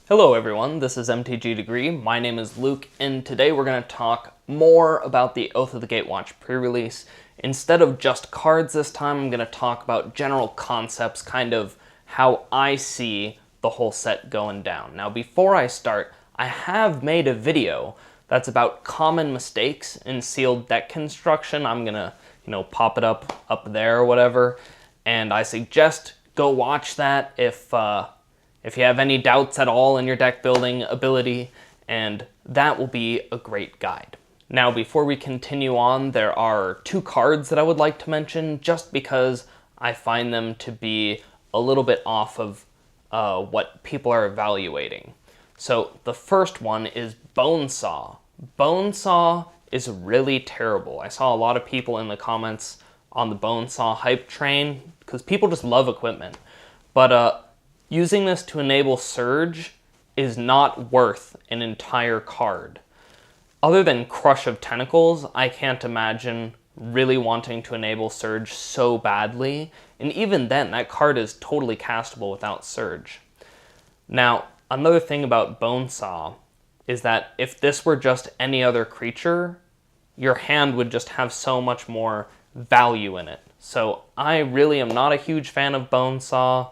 Hello everyone, this is MTG Degree. My name is Luke, and today we're going to talk more about the Oath of the Gatewatch pre-release. Instead of just cards this time, I'm going to talk about general concepts, kind of how I see the whole set going down. Now before I start, I have made a video that's about common mistakes in sealed deck construction. I'm going to, pop it up there or whatever, and I suggest go watch that if you have any doubts at all in your deck building ability, and that will be a great guide. Now, before we continue on, there are two cards that I would like to mention just because I find them to be a little bit off of what people are evaluating. So the first one is Bonesaw. Bonesaw is really terrible. I saw a lot of people in the comments on the Bonesaw hype train because people just love equipment. But using this to enable Surge is not worth an entire card. Other than Crush of Tentacles, I can't imagine really wanting to enable Surge so badly, and even then, that card is totally castable without Surge. Now, another thing about Bonesaw is that if this were just any other creature, your hand would just have so much more value in it. So I really am not a huge fan of Bonesaw.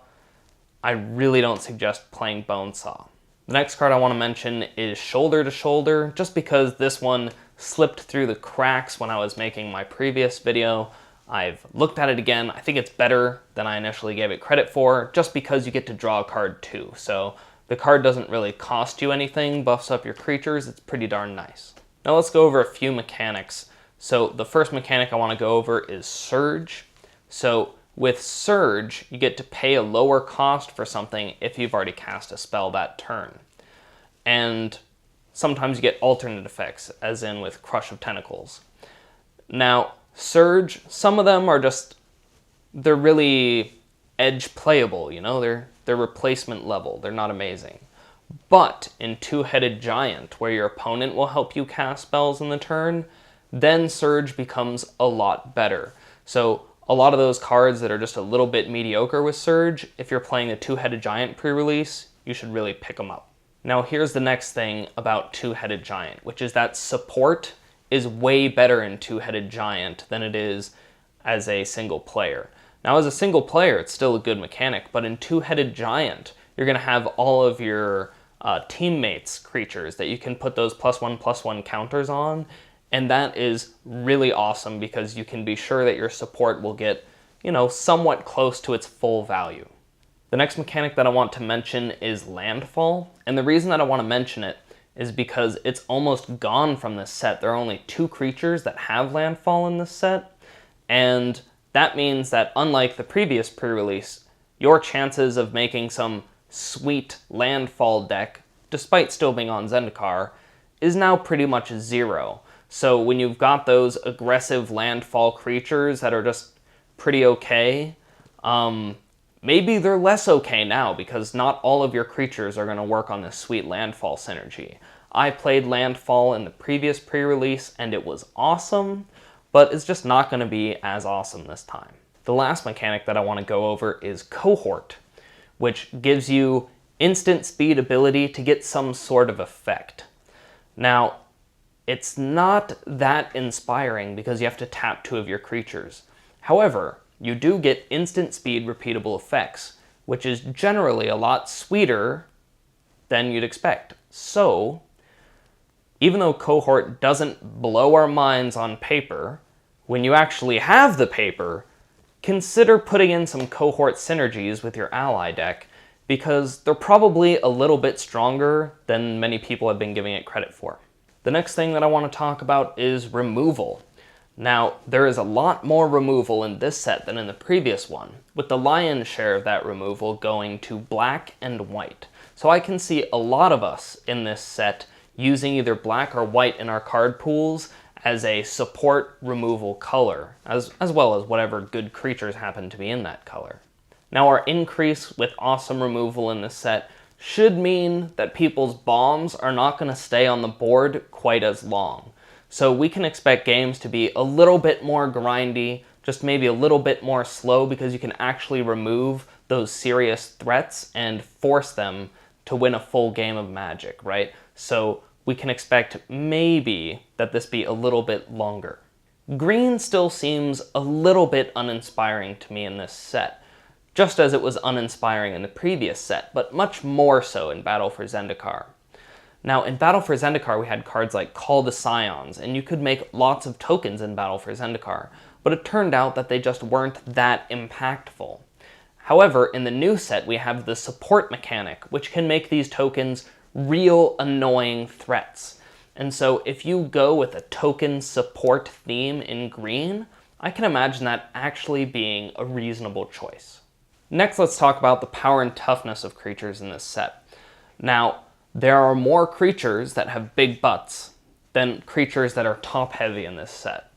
I really don't suggest playing Bonesaw. The next card I want to mention is Shoulder to Shoulder, just because this one slipped through the cracks when I was making my previous video. I've looked at it again. I think it's better than I initially gave it credit for, just because you get to draw a card too. So the card doesn't really cost you anything, buffs up your creatures, it's pretty darn nice. Now let's go over a few mechanics. So the first mechanic I want to go over is Surge. So with Surge, you get to pay a lower cost for something if you've already cast a spell that turn. And sometimes you get alternate effects, as in with Crush of Tentacles. Now, Surge, some of them are just, they're really edge playable, they're replacement level, they're not amazing. But in Two-Headed Giant, where your opponent will help you cast spells in the turn, then Surge becomes a lot better. So a lot of those cards that are just a little bit mediocre with Surge, if you're playing the Two-Headed Giant pre-release, you should really pick them up. Now here's the next thing about Two-Headed Giant, which is that support is way better in Two-Headed Giant than it is as a single player. Now as a single player, it's still a good mechanic, but in Two-Headed Giant, you're going to have all of your teammates' creatures that you can put those +1/+1 counters on, and that is really awesome because you can be sure that your support will get, somewhat close to its full value. The next mechanic that I want to mention is Landfall, and the reason that I want to mention it is because it's almost gone from this set. There are only 2 creatures that have Landfall in this set, and that means that unlike the previous pre-release, your chances of making some sweet Landfall deck, despite still being on Zendikar, is now pretty much 0. So when you've got those aggressive Landfall creatures that are just pretty okay, maybe they're less okay now because not all of your creatures are going to work on this sweet Landfall synergy. I played Landfall in the previous pre-release and it was awesome, but it's just not going to be as awesome this time. The last mechanic that I want to go over is Cohort, which gives you instant speed ability to get some sort of effect. Now, it's not that inspiring because you have to tap 2 of your creatures. However, you do get instant speed repeatable effects, which is generally a lot sweeter than you'd expect. So, even though Cohort doesn't blow our minds on paper, when you actually have the paper, consider putting in some Cohort synergies with your ally deck because they're probably a little bit stronger than many people have been giving it credit for. The next thing that I want to talk about is removal. Now, there is a lot more removal in this set than in the previous one, with the lion's share of that removal going to black and white. So I can see a lot of us in this set using either black or white in our card pools as a support removal color, as well as whatever good creatures happen to be in that color. Now our increase with awesome removal in this set should mean that people's bombs are not going to stay on the board quite as long. So we can expect games to be a little bit more grindy, just maybe a little bit more slow because you can actually remove those serious threats and force them to win a full game of Magic, right? So we can expect maybe that this be a little bit longer. Green still seems a little bit uninspiring to me in this set, just as it was uninspiring in the previous set, but much more so in Battle for Zendikar. Now, in Battle for Zendikar, we had cards like Call the Scions, and you could make lots of tokens in Battle for Zendikar, but it turned out that they just weren't that impactful. However, in the new set, we have the support mechanic, which can make these tokens real annoying threats. And so if you go with a token support theme in green, I can imagine that actually being a reasonable choice. Next, let's talk about the power and toughness of creatures in this set. Now, there are more creatures that have big butts than creatures that are top-heavy in this set.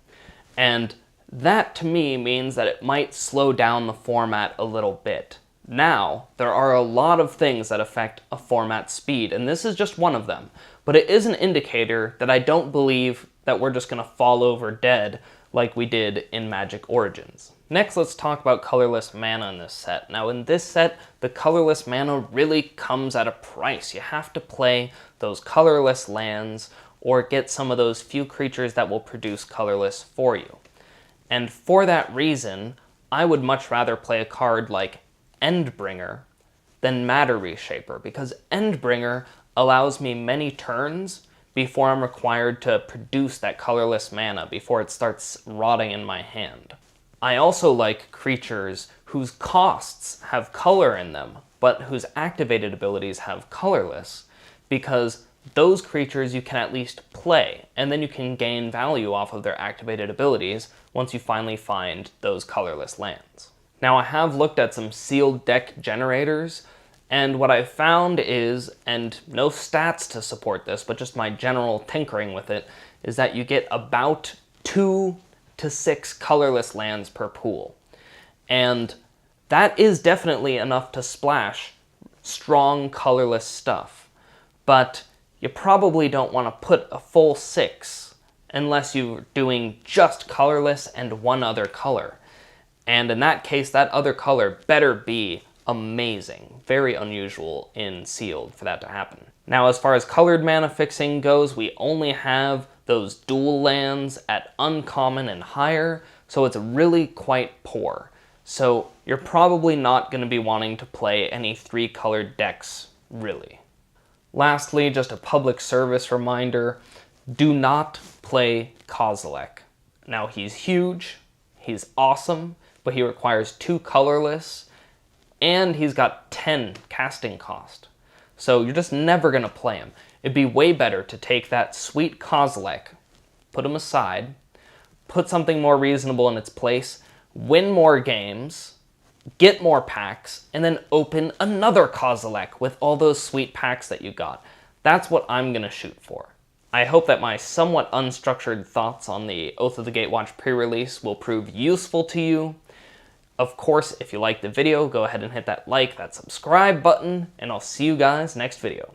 And that, to me, means that it might slow down the format a little bit. Now, there are a lot of things that affect a format's speed, and this is just one of them. But it is an indicator that I don't believe that we're just going to fall over dead like we did in Magic Origins. Next, let's talk about colorless mana in this set. Now, in this set, the colorless mana really comes at a price. You have to play those colorless lands or get some of those few creatures that will produce colorless for you. And for that reason, I would much rather play a card like Endbringer than Matter Reshaper, because Endbringer allows me many turns before I'm required to produce that colorless mana, before it starts rotting in my hand. I also like creatures whose costs have color in them, but whose activated abilities have colorless, because those creatures you can at least play, and then you can gain value off of their activated abilities once you finally find those colorless lands. Now, I have looked at some sealed deck generators, and what I've found is, and no stats to support this, but just my general tinkering with it, is that you get about 2 to 6 colorless lands per pool. And that is definitely enough to splash strong colorless stuff. But you probably don't want to put a full 6 unless you're doing just colorless and one other color. And in that case, that other color better be amazing. Very unusual in sealed for that to happen. Now, as far as colored mana fixing goes, we only have those dual lands at uncommon and higher, so it's really quite poor. So you're probably not going to be wanting to play any 3-colored decks, really. Lastly, just a public service reminder, do not play Kozilek. Now, he's huge, he's awesome, but he requires 2 colorless, and he's got 10 casting cost. So you're just never going to play him. It'd be way better to take that sweet Kozilek, put him aside, put something more reasonable in its place, win more games, get more packs, and then open another Kozilek with all those sweet packs that you got. That's what I'm going to shoot for. I hope that my somewhat unstructured thoughts on the Oath of the Gatewatch pre-release will prove useful to you. Of course, if you liked the video, go ahead and hit that like, that subscribe button, and I'll see you guys next video.